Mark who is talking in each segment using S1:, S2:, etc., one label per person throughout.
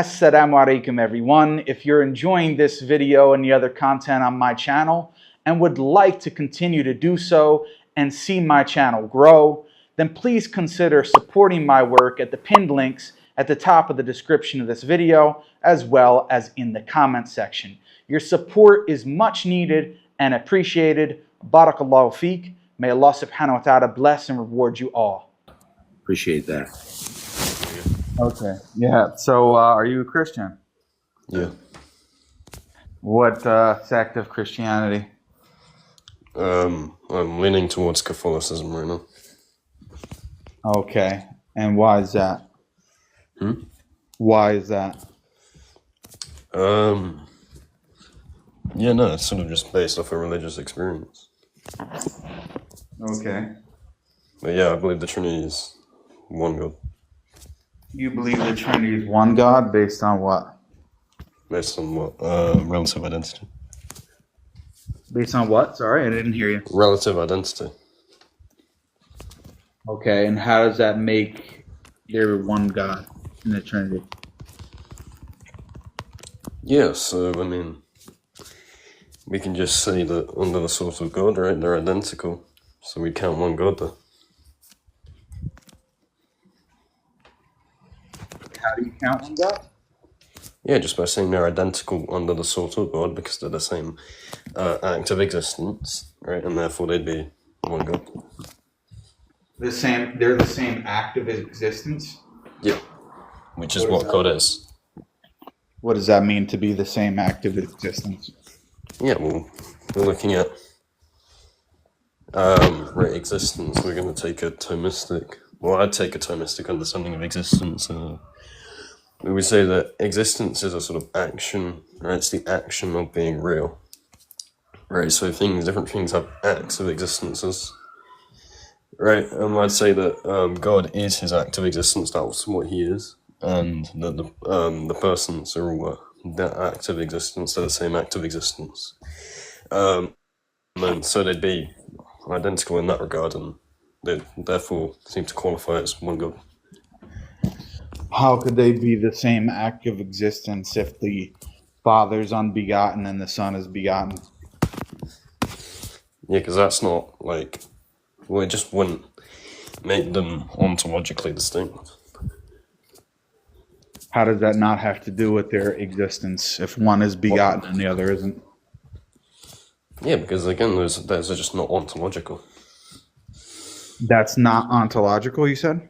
S1: Assalamu alaikum everyone. If you're enjoying this video and the other content on my channel and would like to continue to do so and see my channel grow, then please consider supporting my work at the pinned links at the top of the description of this video as well as in the comment section. Your support is much needed and appreciated. Barakallahu feek. May Allah subhanahu wa ta'ala bless and reward you all.
S2: Appreciate that.
S1: Okay. Yeah. So, are you a Christian?
S2: Yeah.
S1: What sect of Christianity?
S2: I'm leaning towards Catholicism right now.
S1: Okay. And why is that? Why is that?
S2: Yeah, no, it's sort of just based off a religious experience.
S1: Okay.
S2: But yeah, I believe the Trinity is one God.
S1: You believe the Trinity is one God based on what?
S2: Based on what? Relative identity.
S1: Based on what? Sorry, I didn't hear you.
S2: Relative identity.
S1: Okay, and how does that make there one God in the Trinity?
S2: Yeah, so, I mean, we can just say that under the source of God, right, they're identical. So we count one God there.
S1: How do you count one God?
S2: Yeah, just by saying they're identical under the source of God because they're the same act of existence, right, and therefore they'd be one God.
S1: They're the same act of existence?
S2: Yeah, which is what God is.
S1: What does that mean to be the same act of existence?
S2: Yeah, well, we're looking at right, existence. We're going to take a Thomistic, well, I'd take a Thomistic understanding of existence. We would say that existence is a sort of action, right? It's the action of being real, right? So different things have acts of existences, right? And I'd say that God is his act of existence. That's what he is, and that the persons are all that act of existence. They're the same act of existence, and so they'd be identical in that regard, and they therefore seem to qualify as one God.
S1: How could they be the same act of existence if the Father's unbegotten and the Son is begotten?
S2: Yeah, because that's not like, well, it just wouldn't make them ontologically distinct.
S1: How does that not have to do with their existence if one is begotten and the other isn't?
S2: Yeah, because again, those are just not ontological.
S1: That's not ontological, you said?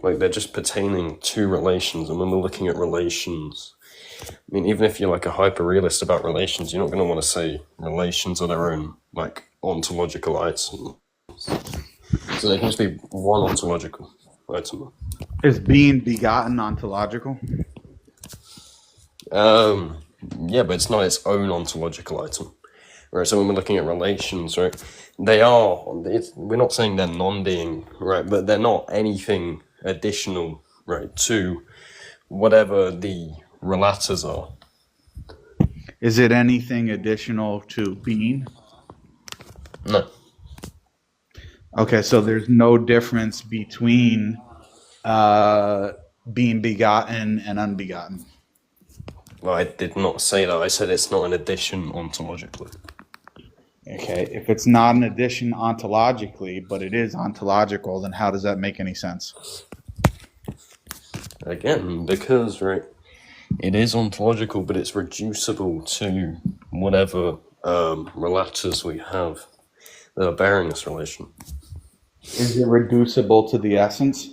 S2: Like, they're just pertaining to relations, and when we're looking at relations, I mean, even if you're like a hyper-realist about relations, you're not going to want to say relations are their own, like, ontological item. So there can just be one ontological item.
S1: Is being begotten ontological?
S2: Yeah, but it's not its own ontological item. Right, so when we're looking at relations, right, we're not saying they're non-being, right, but they're not anything additional, right, to whatever the relators are.
S1: Is it anything additional to being?
S2: No.
S1: Okay, so there's no difference between being begotten and unbegotten.
S2: Well, I did not say that. I said it's not an addition ontologically.
S1: Okay, if it's not an addition ontologically, but it is ontological, then how does that make any sense?
S2: Again, because, right, it is ontological, but it's reducible to whatever relators we have that are bearing this relation.
S1: Is it reducible to the essence?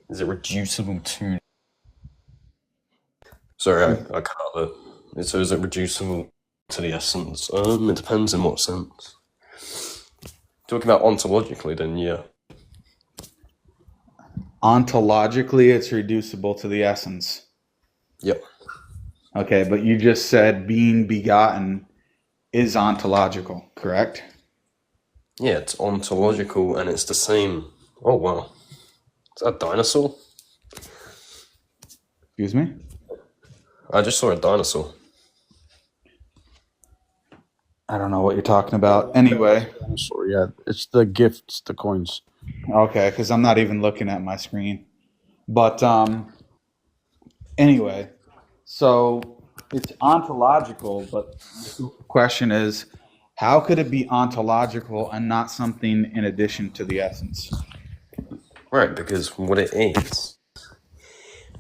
S2: Is it reducible to... Sorry, I cut out the... So is it reducible to the essence? It depends in what sense. Talking about ontologically, then yeah.
S1: Ontologically, it's reducible to the essence.
S2: Yep.
S1: Okay, but you just said being begotten is ontological, correct?
S2: Yeah, it's ontological and it's the same... Oh, wow. Is that a dinosaur?
S1: Excuse me?
S2: I just saw a dinosaur.
S1: I don't know what you're talking about. Anyway,
S3: I'm sorry, yeah, it's the gifts, the coins.
S1: okay, because I'm not even looking at my screen. But anyway, so it's ontological, but the question is, how could it be ontological and not something in addition to the essence?
S2: Right, because what it is,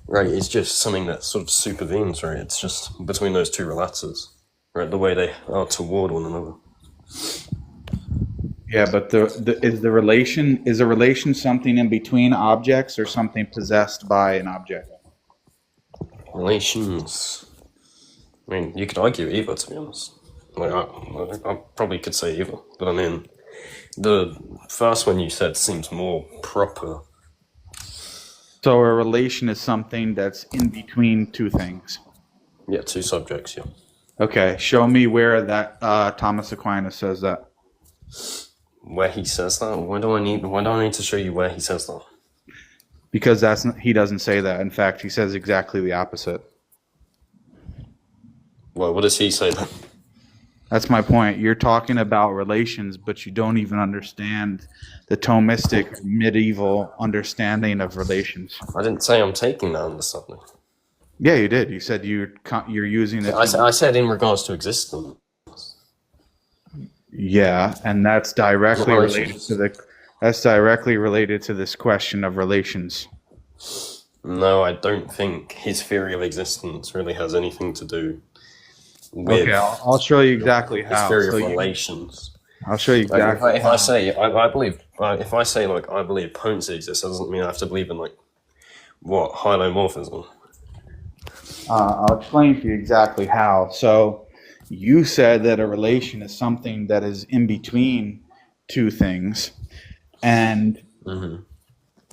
S2: right, it's just something that sort of supervenes, right? It's just between those two relators, right? The way they are toward one another.
S1: Yeah, but is a relation something in between objects or something possessed by an object?
S2: Relations. I mean, you could argue either, to be honest. Like, I probably could say either, but I mean, the first one you said seems more proper.
S1: So a relation is something that's in between two things.
S2: Yeah, two subjects, yeah.
S1: Okay, show me where that Thomas Aquinas says that.
S2: Where he says that? Why do I need to show you where he says that?
S1: Because he doesn't say that. In fact, he says exactly the opposite.
S2: Well, what does he say then?
S1: That's my point. You're talking about relations, but you don't even understand the Thomistic medieval understanding of relations.
S2: I didn't say I'm taking that understanding.
S1: Yeah, you did. You said you're using it.
S2: I said in regards to existence.
S1: Yeah, and that's directly related to this question of relations.
S2: No, I don't think his theory of existence really has anything to do with.
S1: Okay, I'll show you exactly how.
S2: His theory of relations.
S1: I'll show you exactly.
S2: Like if I say I believe, if I say like I believe potency exists, that doesn't mean I have to believe in like what hylomorphism.
S1: I'll explain to you exactly how. So, you said that a relation is something that is in between two things, and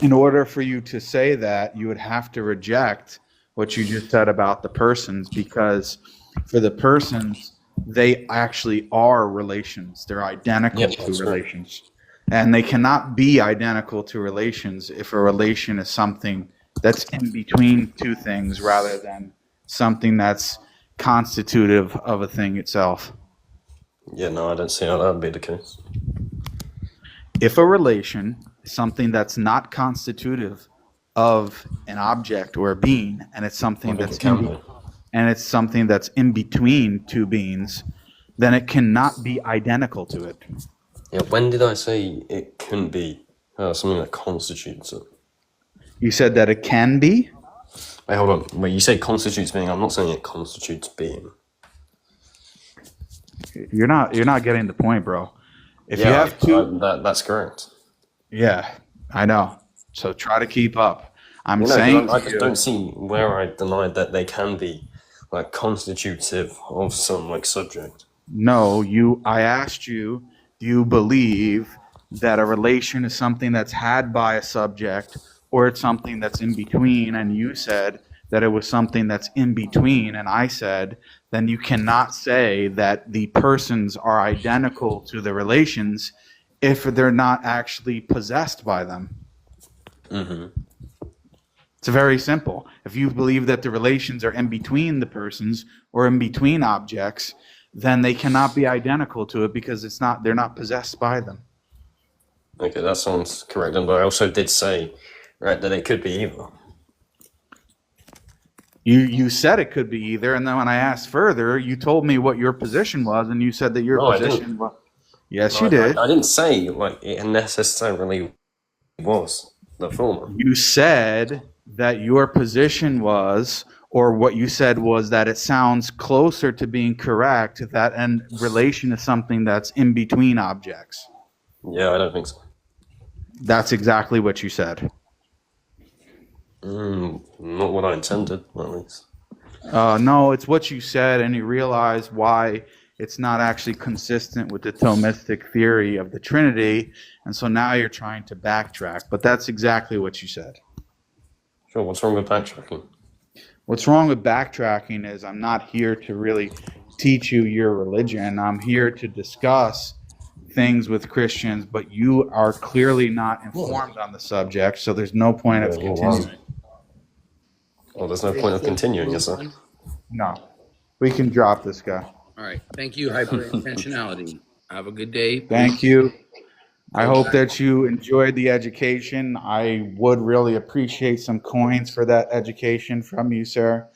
S1: in order for you to say that, you would have to reject what you just said about the persons, because for the persons, they actually are relations. They're identical to relations. Right. And they cannot be identical to relations if a relation is something that's in between two things rather than something that's constitutive of a thing itself.
S2: Yeah, no, I don't see how that would be the case.
S1: If a relation is something that's not constitutive of an object or a being, and it's something that's in between two beings, then it cannot be identical to it.
S2: Yeah, when did I say it couldn't be something that constitutes it?
S1: You said that it can be?
S2: Wait, hold on. Wait, you say constitutes being. I'm not saying it constitutes being.
S1: You're not getting the point, bro. If you have two,
S2: that's correct.
S1: Yeah, I know. So try to keep up. I'm saying
S2: I just don't see where I denied that they can be like constitutive of some like subject.
S1: No, I asked you, do you believe that a relation is something that's had by a subject, or it's something that's in between? And you said that it was something that's in between, and I said, then you cannot say that the persons are identical to the relations if they're not actually possessed by them. It's very simple. If you believe that the relations are in between the persons or in between objects, then they cannot be identical to it because they're not possessed by them.
S2: Okay, that sounds correct. But I also did say, right, that it could be either.
S1: You said it could be either, and then when I asked further, you told me what your position was, and you said that your position was... Yes, you did.
S2: I didn't say like it necessarily was the former.
S1: You said that your position was, or what you said was that it sounds closer to being correct, that a relation is something that's in between objects.
S2: Yeah, I don't think so.
S1: That's exactly what you said.
S2: Not what I intended, at least.
S1: No, it's what you said, and you realize why it's not actually consistent with the Thomistic theory of the Trinity, and so now you're trying to backtrack, but that's exactly what you said.
S2: Sure, what's wrong with backtracking?
S1: What's wrong with backtracking is I'm not here to really teach you your religion. I'm here to discuss things with Christians, but you are clearly not informed on the subject, so there's no point of continuing.
S2: Well, there's no point of continuing, is there?
S1: No. We can drop this guy.
S4: All right. Thank you, hyperintentionality. Have a good day.
S1: Thank you. I
S4: Go
S1: hope
S4: back.
S1: that you enjoyed the education. I would really appreciate some coins for that education from you, sir,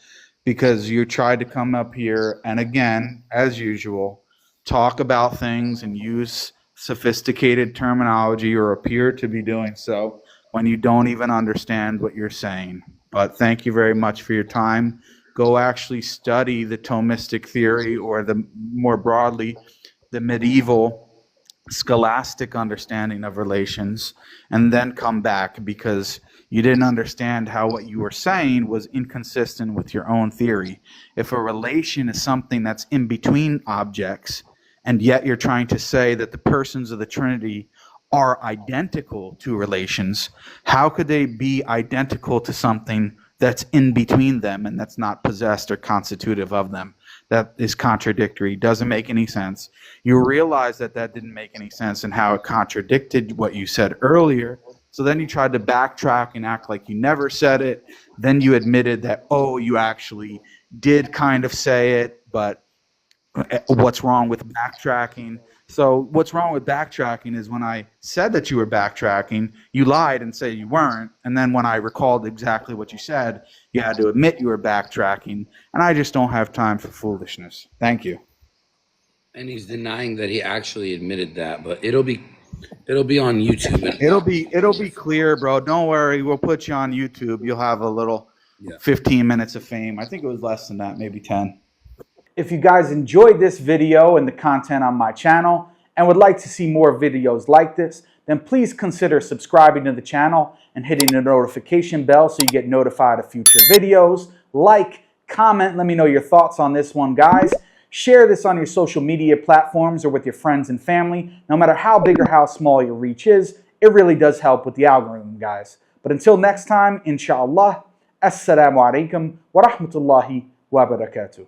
S1: because you tried to come up here and again, as usual, talk about things and use sophisticated terminology or appear to be doing so when you don't even understand what you're saying. But thank you very much for your time. Go actually study the Thomistic theory or the more broadly, the medieval scholastic understanding of relations and then come back because you didn't understand how what you were saying was inconsistent with your own theory. If a relation is something that's in between objects and yet you're trying to say that the persons of the Trinity are identical to relations, how could they be identical to something that's in between them and that's not possessed or constitutive of them? That is contradictory, doesn't make any sense. You realize that that didn't make any sense and how it contradicted what you said earlier. So then you tried to backtrack and act like you never said it. Then you admitted that, oh, you actually did kind of say it, but what's wrong with backtracking? So what's wrong with backtracking is when I said that you were backtracking, you lied and said you weren't. And then when I recalled exactly what you said, you had to admit you were backtracking. And I just don't have time for foolishness. Thank you.
S4: And he's denying that he actually admitted that, but it'll be on YouTube. And
S1: It'll be clear, bro. Don't worry. We'll put you on YouTube. You'll have a little 15 minutes of fame. I think it was less than that, maybe 10. If you guys enjoyed this video and the content on my channel and would like to see more videos like this, then please consider subscribing to the channel and hitting the notification bell so you get notified of future videos. Like, comment, let me know your thoughts on this one, guys. Share this on your social media platforms or with your friends and family. No matter how big or how small your reach is, it really does help with the algorithm, guys. But until next time, inshallah, assalamu alaikum wa rahmatullahi wa barakatuh.